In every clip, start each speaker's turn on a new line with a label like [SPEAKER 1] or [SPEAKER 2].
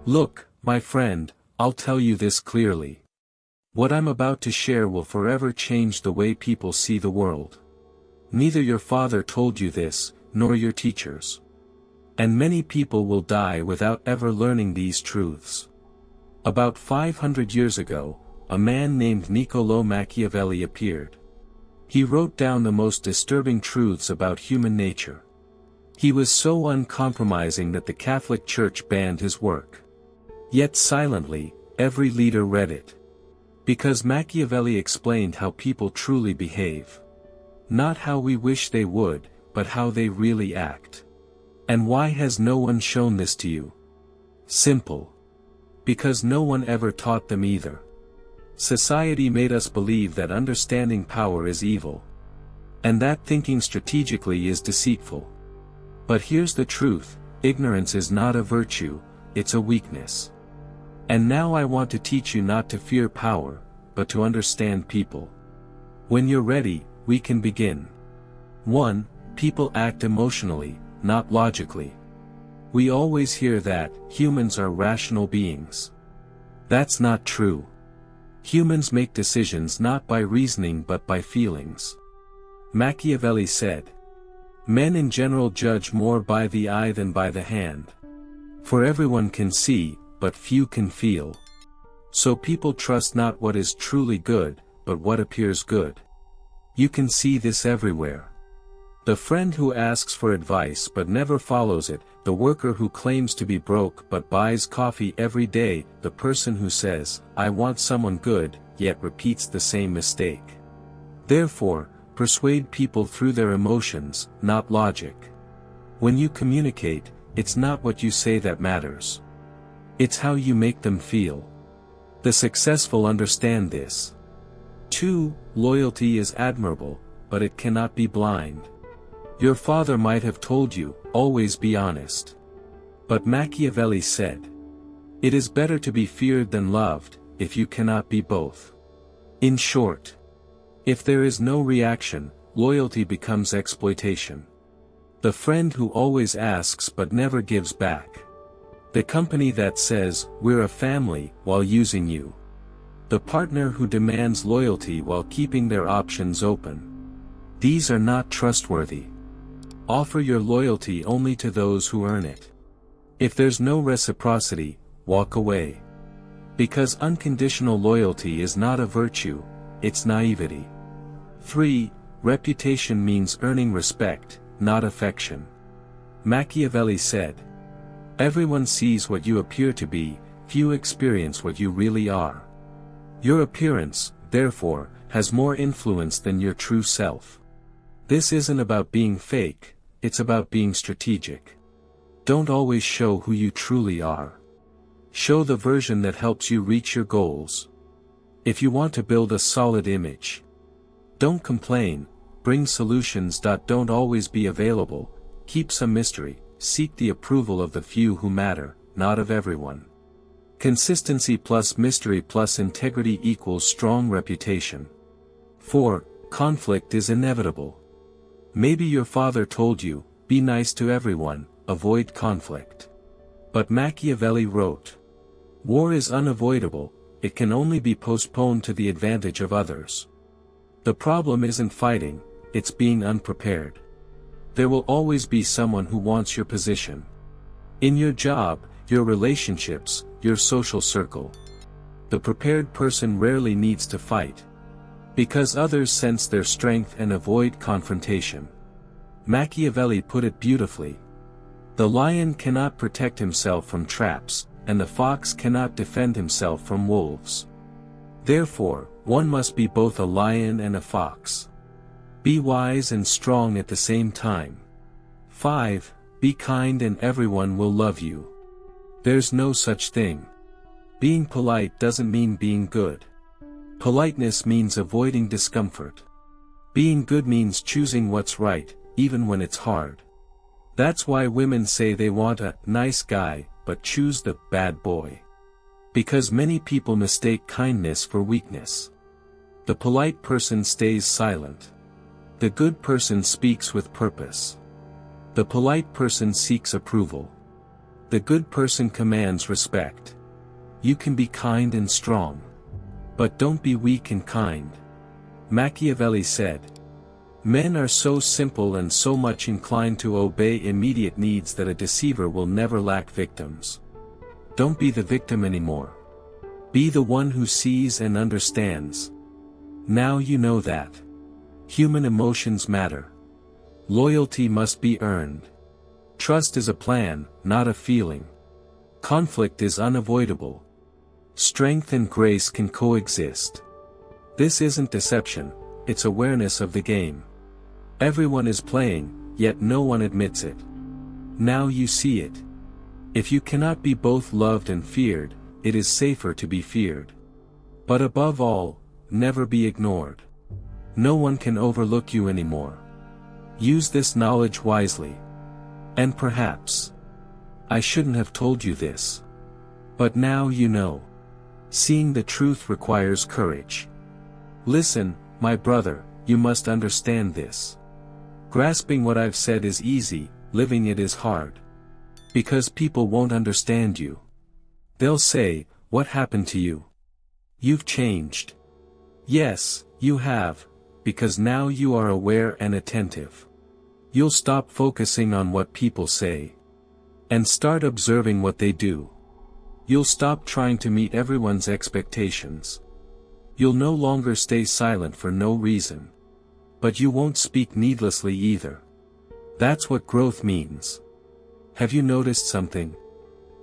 [SPEAKER 1] Look, my friend, I'll tell you this clearly. What I'm about to share will forever change the way people see the world. Neither your father told you this, nor your teachers. And many people will die without ever learning these truths. About 500 years ago, a man named Niccolò Machiavelli appeared. He wrote down the most disturbing truths about human nature. He was so uncompromising that the Catholic Church banned his work. Yet silently, every leader read it. Because Machiavelli explained how people truly behave. Not how we wish they would, but how they really act. And why has no one shown this to you? Simple. Because no one ever taught them either. Society made us believe that understanding power is evil. And that thinking strategically is deceitful. But here's the truth, ignorance is not a virtue, it's a weakness. And now I want to teach you not to fear power, but to understand people. When you're ready, we can begin. 1. People act emotionally, not logically. We always hear that humans are rational beings. That's not true. Humans make decisions not by reasoning but by feelings. Machiavelli said, "Men in general judge more by the eye than by the hand. For everyone can see, but few can feel. So people trust not what is truly good, but what appears good." You can see this everywhere. The friend who asks for advice but never follows it, the worker who claims to be broke but buys coffee every day, the person who says, "I want someone good," yet repeats the same mistake. Therefore, persuade people through their emotions, not logic. When you communicate, it's not what you say that matters. It's how you make them feel. The successful understand this. 2. Loyalty is admirable, but it cannot be blind. Your father might have told you, always be honest. But Machiavelli said, it is better to be feared than loved, if you cannot be both. In short, if there is no reaction, loyalty becomes exploitation. The friend who always asks but never gives back. The company that says, "We're a family," while using you. The partner who demands loyalty while keeping their options open. These are not trustworthy. Offer your loyalty only to those who earn it. If there's no reciprocity, walk away. Because unconditional loyalty is not a virtue, it's naivety. 3. Reputation means earning respect, not affection. Machiavelli said, "Everyone sees what you appear to be, few experience what you really are." Your appearance, therefore, has more influence than your true self. This isn't about being fake, it's about being strategic. Don't always show who you truly are. Show the version that helps you reach your goals. If you want to build a solid image, don't complain, bring solutions. Don't always be available, keep some mystery, seek the approval of the few who matter, not of everyone. Consistency plus mystery plus integrity equals strong reputation. 4. Conflict is inevitable. Maybe your father told you, be nice to everyone, avoid conflict. But Machiavelli wrote, war is unavoidable, it can only be postponed to the advantage of others. The problem isn't fighting, it's being unprepared. There will always be someone who wants your position. In your job, your relationships, your social circle. The prepared person rarely needs to fight. Because others sense their strength and avoid confrontation. Machiavelli put it beautifully. The lion cannot protect himself from traps, and the fox cannot defend himself from wolves. Therefore, one must be both a lion and a fox. Be wise and strong at the same time. 5. Be kind and everyone will love you. There's no such thing. Being polite doesn't mean being good. Politeness means avoiding discomfort. Being good means choosing what's right, even when it's hard. That's why women say they want a nice guy, but choose the bad boy. Because many people mistake kindness for weakness. The polite person stays silent. The good person speaks with purpose. The polite person seeks approval. The good person commands respect. You can be kind and strong. But don't be weak and kind. Machiavelli said. Men are so simple and so much inclined to obey immediate needs that a deceiver will never lack victims. Don't be the victim anymore. Be the one who sees and understands. Now you know that. Human emotions matter. Loyalty must be earned. Trust is a plan, not a feeling. Conflict is unavoidable. Strength and grace can coexist. This isn't deception, it's awareness of the game. Everyone is playing, yet no one admits it. Now you see it. If you cannot be both loved and feared, it is safer to be feared. But above all, never be ignored. No one can overlook you anymore. Use this knowledge wisely. And perhaps I shouldn't have told you this. But now you know. Seeing the truth requires courage. Listen, my brother, you must understand this. Grasping what I've said is easy, living it is hard. Because people won't understand you. They'll say, "What happened to you? You've changed." Yes, you have, because now you are aware and attentive. You'll stop focusing on what people say. And start observing what they do. You'll stop trying to meet everyone's expectations. You'll no longer stay silent for no reason. But you won't speak needlessly either. That's what growth means. Have you noticed something?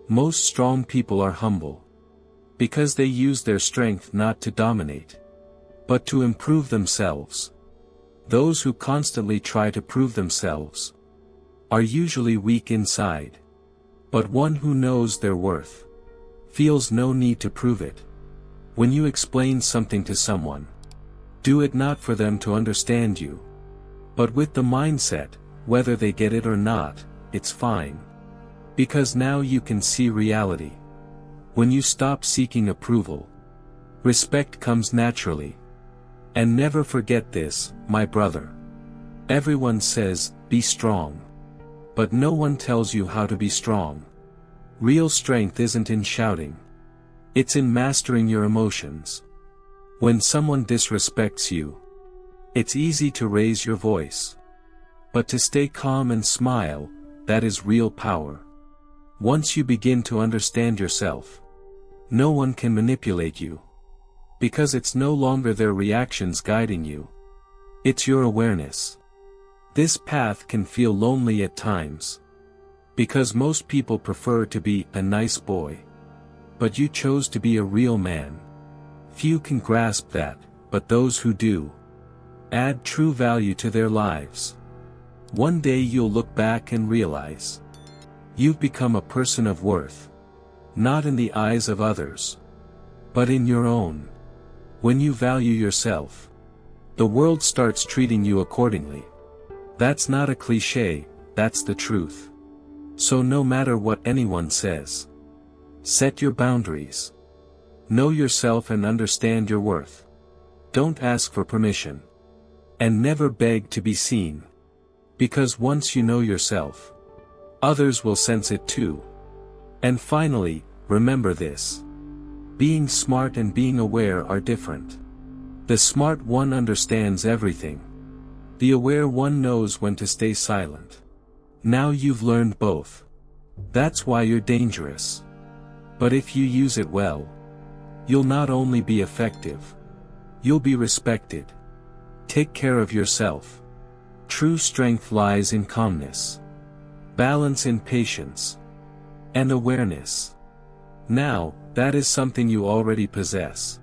[SPEAKER 1] Most strong people are humble. Because they use their strength not to dominate, but to improve themselves. Those who constantly try to prove themselves are usually weak inside. But one who knows their worth feels no need to prove it. When you explain something to someone, do it not for them to understand you, but with the mindset, whether they get it or not, it's fine. Because now you can see reality. When you stop seeking approval, respect comes naturally. And never forget this, my brother. Everyone says, be strong. But no one tells you how to be strong. Real strength isn't in shouting. It's in mastering your emotions. When someone disrespects you, it's easy to raise your voice. But to stay calm and smile, that is real power. Once you begin to understand yourself, no one can manipulate you. Because it's no longer their reactions guiding you. It's your awareness. This path can feel lonely at times. Because most people prefer to be a nice boy. But you chose to be a real man. Few can grasp that, but those who do add true value to their lives. One day you'll look back and realize you've become a person of worth. Not in the eyes of others, but in your own. When you value yourself, the world starts treating you accordingly. That's not a cliché, that's the truth. So no matter what anyone says, set your boundaries. Know yourself and understand your worth. Don't ask for permission. And never beg to be seen. Because once you know yourself, others will sense it too. And finally, remember this. Being smart and being aware are different. The smart one understands everything. The aware one knows when to stay silent. Now you've learned both. That's why you're dangerous. But if you use it well, you'll not only be effective, you'll be respected. Take care of yourself. True strength lies in calmness, balance in patience, and awareness. Now, that is something you already possess.